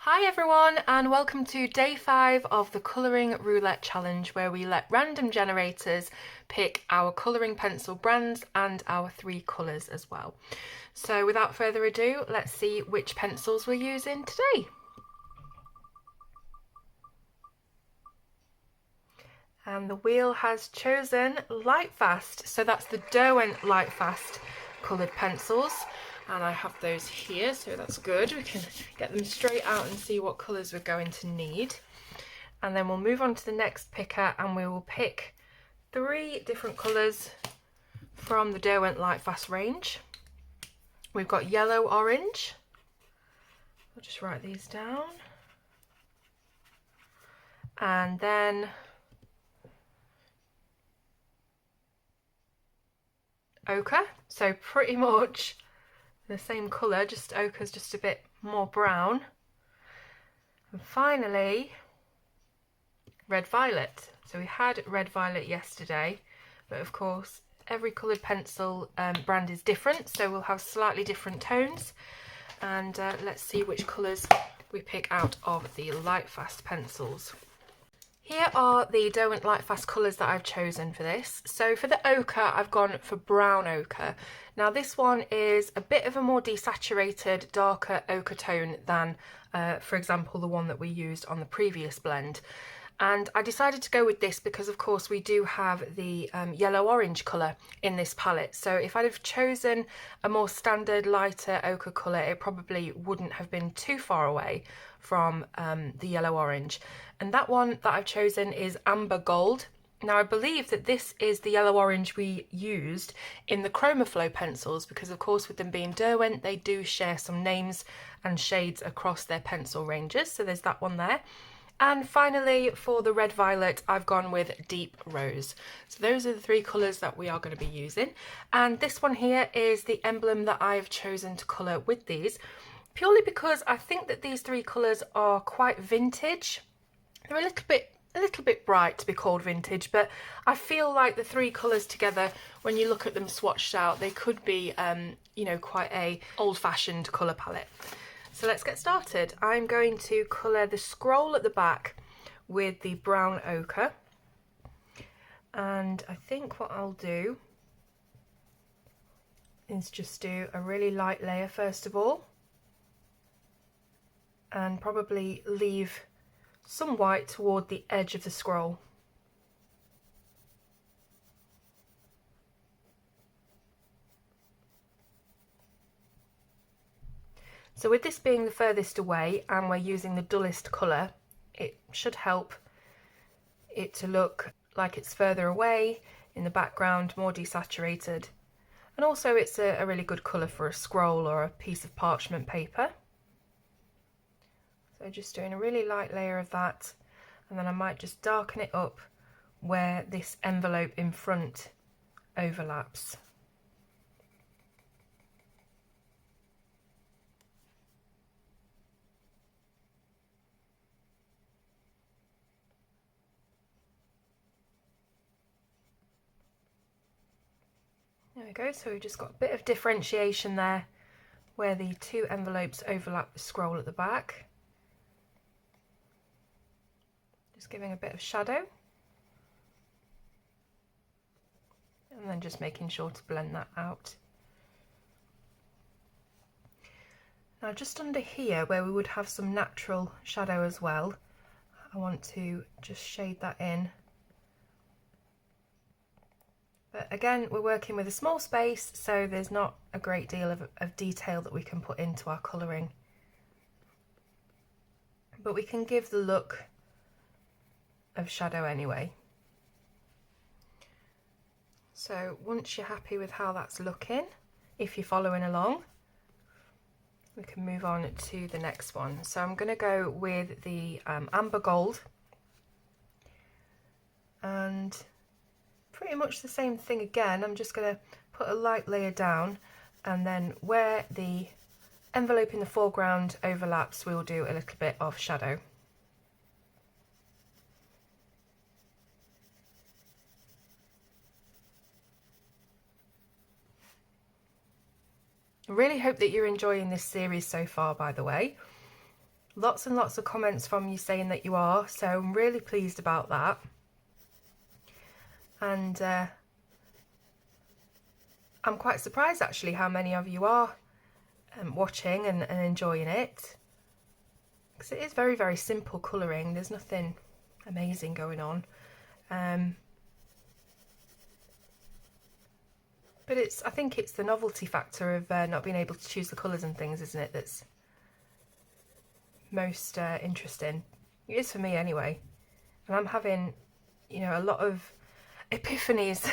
Hi everyone, and welcome to day 5 of the Colouring Roulette Challenge, where we let random generators pick our colouring pencil brands and our 3 colours as well. So without further ado, let's see which pencils we're using today. And the wheel has chosen Lightfast, so that's the Derwent Lightfast coloured pencils. And I have those here, so that's good. We can get them straight out and see what colours we're going to need. And then we'll move on to the next picker and we will pick 3 different colours from the Derwent Lightfast range. We've got yellow, orange. I'll just write these down. And then ochre, so pretty much the same colour, just ochre's just a bit more brown. And finally, red violet. So we had red violet yesterday, but of course every coloured pencil brand is different, so we'll have slightly different tones. And let's see which colours we pick out of the Lightfast pencils. Here are the Derwent Lightfast colours that I've chosen for this. So for the ochre, I've gone for brown ochre. Now this one is a bit of a more desaturated, darker ochre tone than, for example, the one that we used on the previous blend. And I decided to go with this because, of course, we do have the yellow-orange colour in this palette. So if I'd have chosen a more standard, lighter ochre colour, it probably wouldn't have been too far away from the yellow-orange. And that one that I've chosen is Amber Gold. Now I believe that this is the yellow-orange we used in the Chromaflow pencils because, of course, with them being Derwent, they do share some names and shades across their pencil ranges. So there's that one there. And finally, for the red violet, I've gone with deep rose. So those are the 3 colours that we are going to be using. And this one here is the emblem that I've chosen to colour with these, purely because I think that these 3 colours are quite vintage. They're a little bit bright to be called vintage, but I feel like the 3 colours together, when you look at them swatched out, they could be, you know, quite a old-fashioned colour palette. So let's get started. I'm going to colour the scroll at the back with the brown ochre. And I think what I'll do is just do a really light layer first of all. And probably leave some white toward the edge of the scroll. So with this being the furthest away and we're using the dullest colour, it should help it to look like it's further away in the background, more desaturated. And also it's a really good colour for a scroll or a piece of parchment paper. So just doing a really light layer of that, and then I might just darken it up where this envelope in front overlaps. There we go, so we've just got a bit of differentiation there where the 2 envelopes overlap the scroll at the back. Just giving a bit of shadow. And then just making sure to blend that out. Now just under here where we would have some natural shadow as well, I want to just shade that in. But again, we're working with a small space, so there's not a great deal of detail that we can put into our colouring. But we can give the look of shadow anyway. So once you're happy with how that's looking, if you're following along, we can move on to the next one. So I'm going to go with the Amber Gold. And pretty much the same thing again. I'm just going to put a light layer down, and then where the envelope in the foreground overlaps, we'll do a little bit of shadow. I really hope that you're enjoying this series so far, by the way. Lots and lots of comments from you saying that you are, so I'm really pleased about that. And I'm quite surprised actually how many of you are watching and enjoying it, because it is very, very simple colouring. There's nothing amazing going on, but I think it's the novelty factor of not being able to choose the colours and things, isn't it, that's most interesting. It is for me anyway, and I'm having, you know, a lot of epiphanies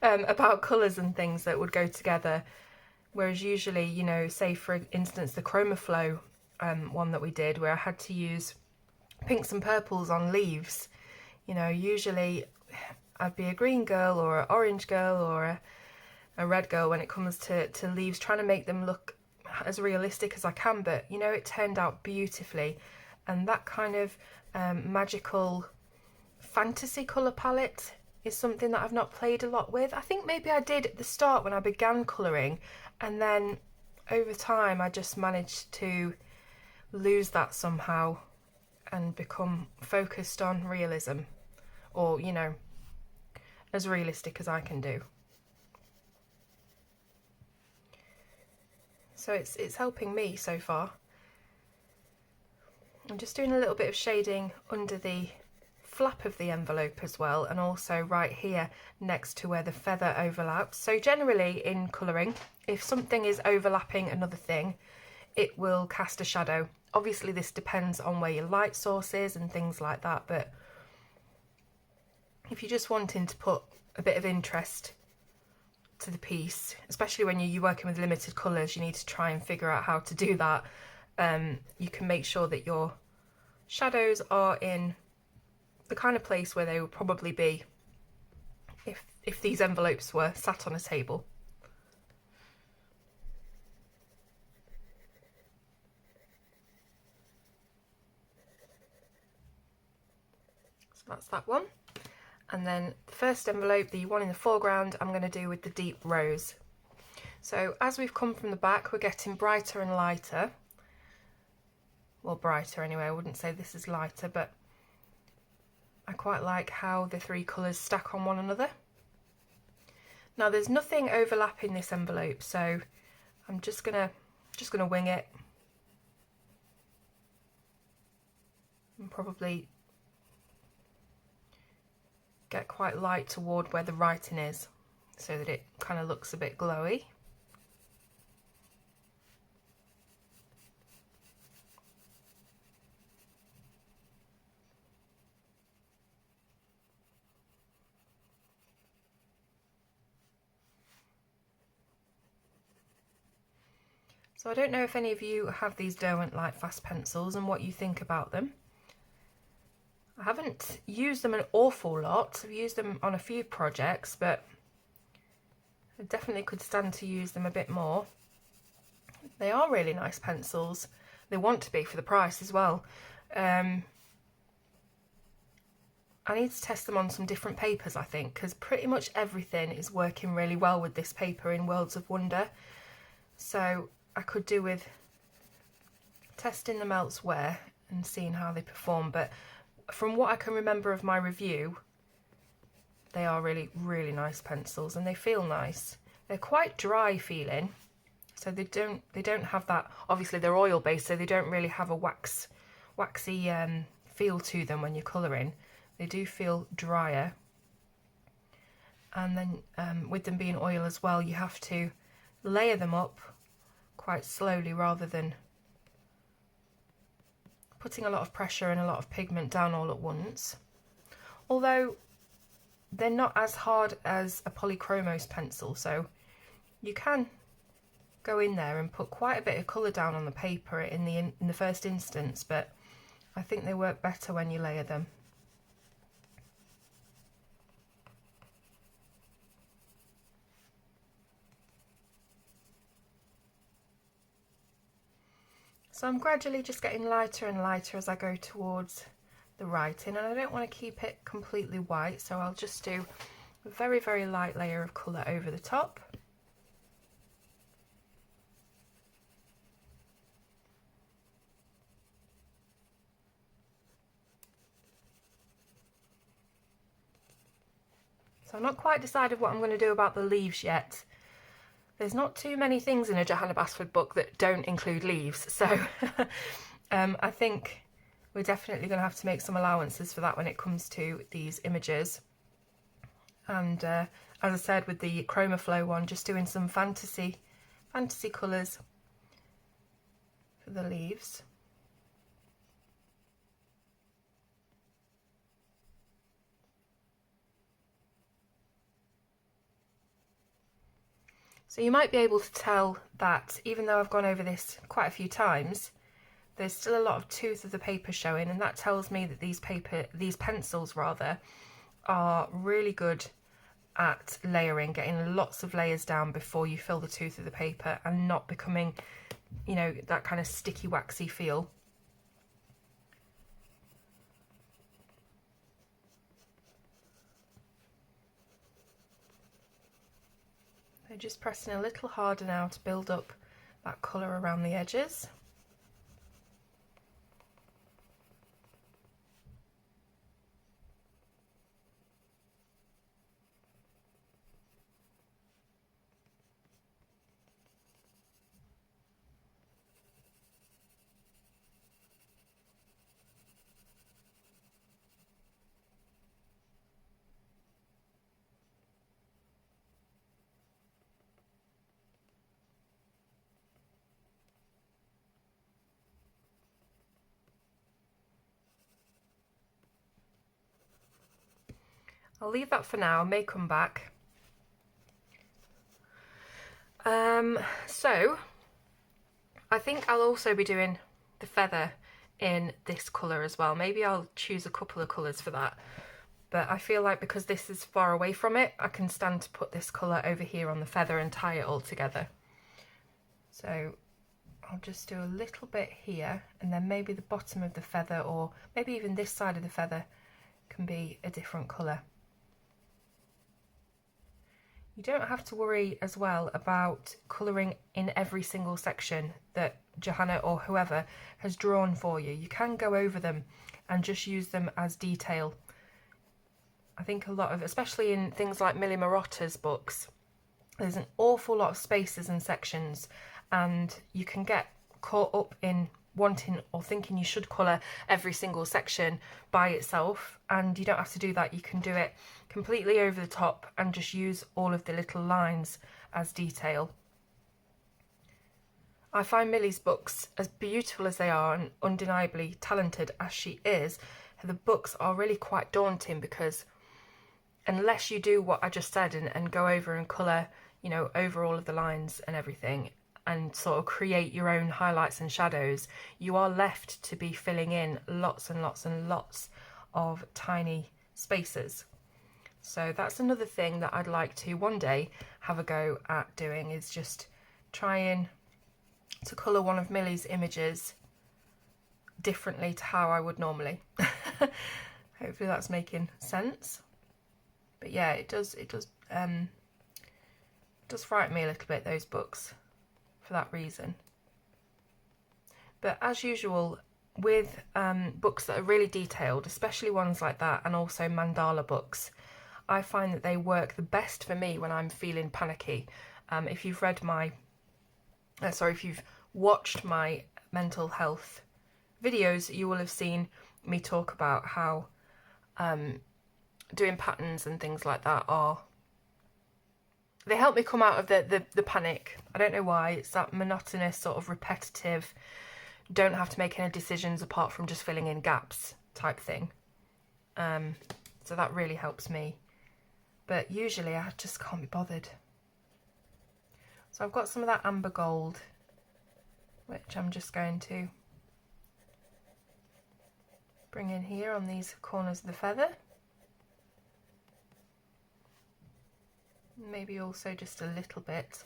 about colours and things that would go together, whereas usually, you know, say for instance the ChromaFlow one that we did, where I had to use pinks and purples on leaves, you know, usually I'd be a green girl or an orange girl or a red girl when it comes to leaves, trying to make them look as realistic as I can, but you know, it turned out beautifully. And that kind of magical fantasy colour palette is something that I've not played a lot with. I think maybe I did at the start when I began colouring, and then over time I just managed to lose that somehow and become focused on realism, or, you know, as realistic as I can do. So it's helping me so far. I'm just doing a little bit of shading under the flap of the envelope as well, and also right here next to where the feather overlaps. So generally in colouring, if something is overlapping another thing, it will cast a shadow. Obviously this depends on where your light source is and things like that, but if you're just wanting to put a bit of interest to the piece, especially when you're working with limited colours, you need to try and figure out how to do that. You can make sure that your shadows are in the kind of place where they would probably be if these envelopes were sat on a table. So that's that one. And then the first envelope, the one in the foreground, I'm going to do with the deep rose. So as we've come from the back, we're getting brighter and lighter. Well, brighter anyway, I wouldn't say this is lighter, but I quite like how the three colours stack on one another. Now there's nothing overlapping this envelope, so I'm just gonna wing it and probably get quite light toward where the writing is, so that it kind of looks a bit glowy. So I don't know if any of you have these Derwent Light Fast pencils and what you think about them. I haven't used them an awful lot. I've used them on a few projects, but I definitely could stand to use them a bit more. They are really nice pencils. They want to be for the price as well. I need to test them on some different papers, I think, because pretty much everything is working really well with this paper in Worlds of Wonder. So I could do with testing them elsewhere and seeing how they perform, but from what I can remember of my review, they are really, really nice pencils, and they feel nice. They're quite dry feeling, so they don't have that. Obviously they're oil based, so they don't really have a waxy feel to them when you're colouring. They do feel drier, and then with them being oil as well, you have to layer them up quite slowly rather than putting a lot of pressure and a lot of pigment down all at once. Although they're not as hard as a polychromos pencil, so you can go in there and put quite a bit of colour down on the paper in the first instance, but I think they work better when you layer them. So I'm gradually just getting lighter and lighter as I go towards the writing, and I don't want to keep it completely white, so I'll just do a very, very light layer of colour over the top. So I'm not quite decided what I'm going to do about the leaves yet. There's not too many things in a Johanna Basford book that don't include leaves, so I think we're definitely going to have to make some allowances for that when it comes to these images. And as I said with the Chroma Flow one, just doing some fantasy colours for the leaves. So you might be able to tell that even though I've gone over this quite a few times, there's still a lot of tooth of the paper showing, and that tells me that these pencils rather, are really good at layering, getting lots of layers down before you fill the tooth of the paper and not becoming, you know, that kind of sticky waxy feel. So just pressing a little harder now to build up that colour around the edges. I'll leave that for now, I may come back. So I think I'll also be doing the feather in this colour as well. Maybe I'll choose a couple of colours for that. But I feel like because this is far away from it, I can stand to put this colour over here on the feather and tie it all together. So I'll just do a little bit here, and then maybe the bottom of the feather, or maybe even this side of the feather can be a different colour. You don't have to worry as well about colouring in every single section that Johanna or whoever has drawn for you. You can go over them and just use them as detail. I think a lot of, especially in things like Millie Marotta's books, there's an awful lot of spaces and sections, and you can get caught up in wanting or thinking you should colour every single section by itself, and you don't have to do that. You can do it completely over the top and just use all of the little lines as detail. I find Millie's books, as beautiful as they are and undeniably talented as she is, the books are really quite daunting, because unless you do what I just said and go over and colour, you know, over all of the lines and everything, and sort of create your own highlights and shadows, you are left to be filling in lots and lots and lots of tiny spaces. So that's another thing that I'd like to one day have a go at doing, is just trying to colour one of Millie's images differently to how I would normally. Hopefully that's making sense. But yeah, it does frighten me a little bit, those books, for that reason. But as usual with books that are really detailed, especially ones like that, and also mandala books, I find that they work the best for me when I'm feeling panicky. If you've read my, if you've watched my mental health videos, you will have seen me talk about how doing patterns and things like that they help me come out of the panic. I don't know why. It's that monotonous, sort of repetitive, don't have to make any decisions apart from just filling in gaps type thing. So that really helps me. But usually I just can't be bothered. So I've got some of that amber gold, which I'm just going to bring in here on these corners of the feather. Maybe also just a little bit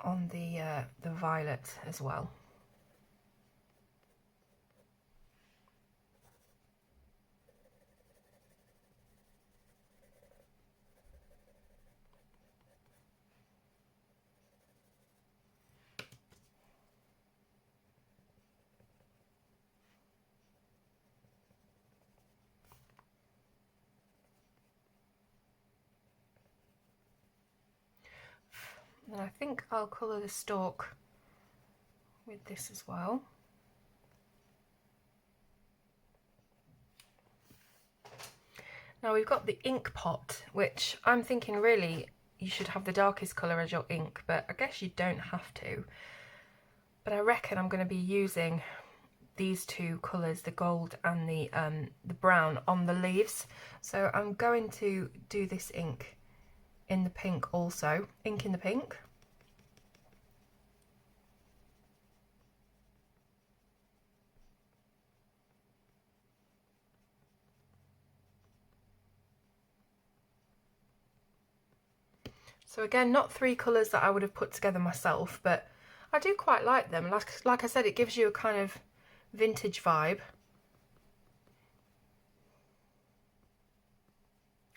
on the violet as well. And I think I'll colour the stalk with this as well. Now we've got the ink pot, which I'm thinking really you should have the darkest colour as your ink, but I guess you don't have to. But I reckon I'm going to be using these two colours, the gold and the brown, on the leaves. So I'm going to do this ink in the pink also, ink in the pink. So again, not three colours that I would have put together myself, but I do quite like them. Like I said, it gives you a kind of vintage vibe.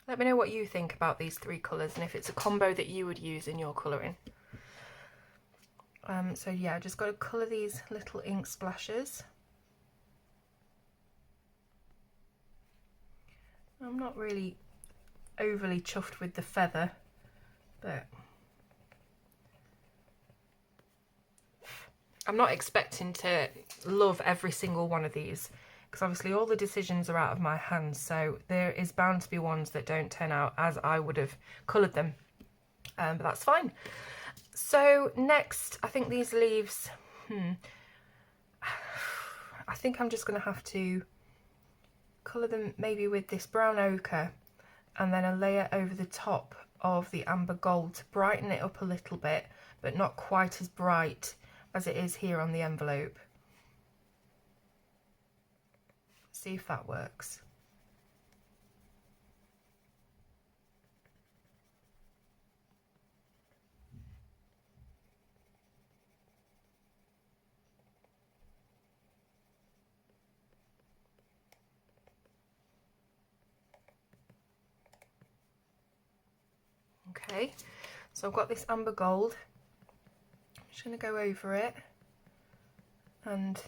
Let me know what you think about these three colours and if it's a combo that you would use in your colouring. So yeah, just got to colour these little ink splashes. I'm not really overly chuffed with the feather, but I'm not expecting to love every single one of these, because obviously all the decisions are out of my hands, so there is bound to be ones that don't turn out as I would have coloured them, but that's fine. So next, I think these leaves, I think I'm just going to have to colour them maybe with this brown ochre and then a layer over the top of the amber gold to brighten it up a little bit, but not quite as bright as it is here on the envelope. See if that works. Okay, so I've got this amber gold. I'm just going to go over it, and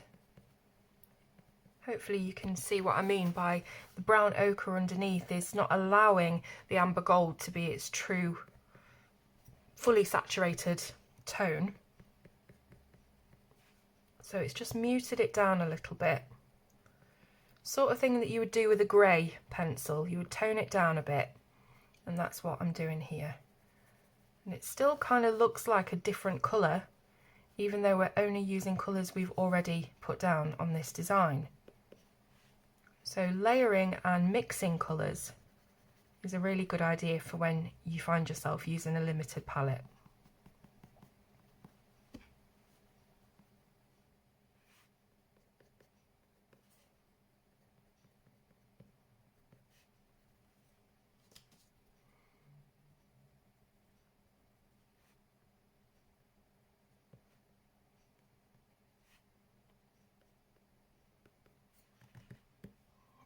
hopefully you can see what I mean by the brown ochre underneath is not allowing the amber gold to be its true, fully saturated tone. So it's just muted it down a little bit. Sort of thing that you would do with a grey pencil. You would tone it down a bit, and that's what I'm doing here. And it still kind of looks like a different colour, even though we're only using colours we've already put down on this design. So layering and mixing colours is a really good idea for when you find yourself using a limited palette.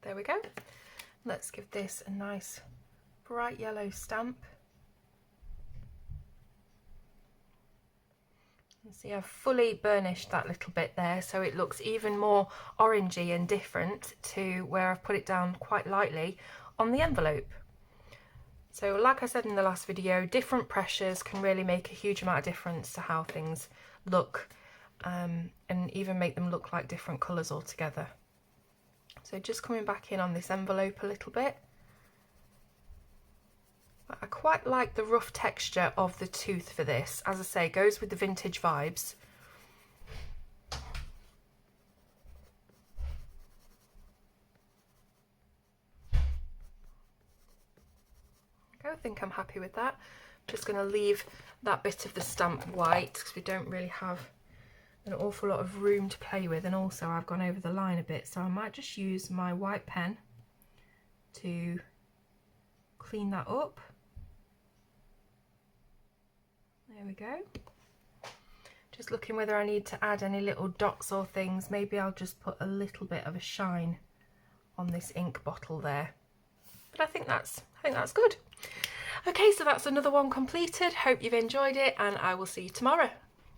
There we go. Let's give this a nice bright yellow stamp. And see, I've fully burnished that little bit there, so it looks even more orangey and different to where I've put it down quite lightly on the envelope. So like I said in the last video, different pressures can really make a huge amount of difference to how things look, and even make them look like different colours altogether. So just coming back in on this envelope a little bit. I quite like the rough texture of the tooth for this. As I say, goes with the vintage vibes. I think I'm happy with that. I'm just going to leave that bit of the stamp white because we don't really have an awful lot of room to play with, and also I've gone over the line a bit, so I might just use my white pen to clean that up. There we go. Just looking whether I need to add any little dots or things. Maybe I'll just put a little bit of a shine on this ink bottle there. But I think that's good. Okay, so that's another one completed. Hope you've enjoyed it, and I will see you tomorrow.